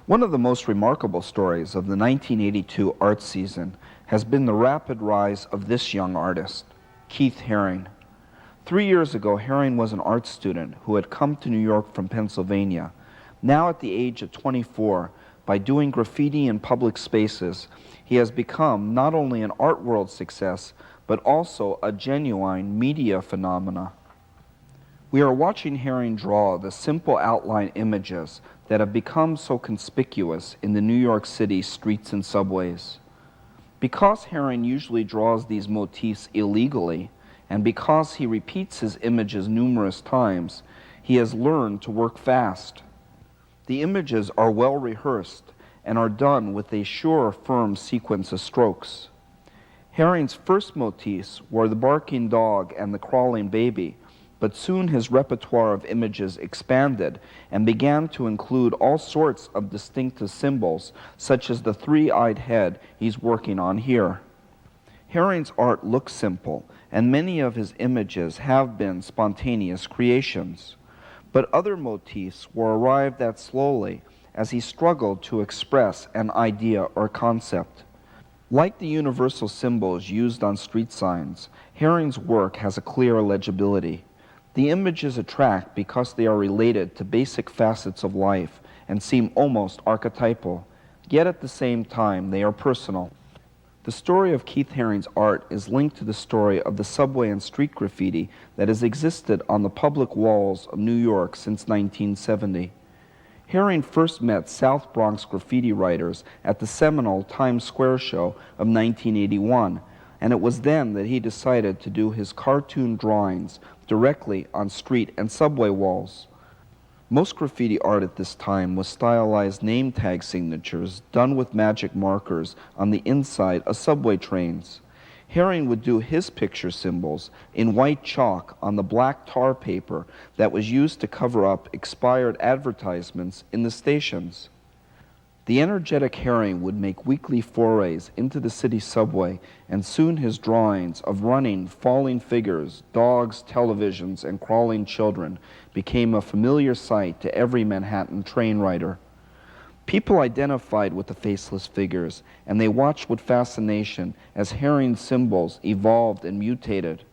One of the most remarkable stories of the 1982 art season has been the rapid rise of this young artist, Keith Haring. 3 years ago, Haring was an art student who had come to New York from Pennsylvania. Now at the age of 24, by doing graffiti in public spaces, he has become not only an art world success, but also a genuine media phenomena. We are watching Haring draw the simple outline images that have become so conspicuous in the New York City streets and subways. Because Haring usually draws these motifs illegally, and because he repeats his images numerous times, he has learned to work fast. The images are well rehearsed and are done with a sure, firm sequence of strokes. Haring's first motifs were the barking dog and the crawling baby, but soon his repertoire of images expanded and began to include all sorts of distinctive symbols, such as the three-eyed head he's working on here. Haring's art looks simple, and many of his images have been spontaneous creations. But other motifs were arrived at slowly as he struggled to express an idea or concept. Like the universal symbols used on street signs, Haring's work has a clear legibility. The images attract because they are related to basic facets of life and seem almost archetypal, yet at the same time they are personal. The story of Keith Haring's art is linked to the story of the subway and street graffiti that has existed on the public walls of New York since 1970. Haring first met South Bronx graffiti writers at the seminal Times Square show of 1981, and it was then that he decided to do his cartoon drawings directly on street and subway walls. Most graffiti art at this time was stylized name tag signatures done with magic markers on the inside of subway trains. Haring would do his picture symbols in white chalk on the black tar paper that was used to cover up expired advertisements in the stations. The energetic Haring would make weekly forays into the city subway, and soon his drawings of running, falling figures, dogs, televisions, and crawling children became a familiar sight to every Manhattan train rider. People identified with the faceless figures, and they watched with fascination as Haring's symbols evolved and mutated.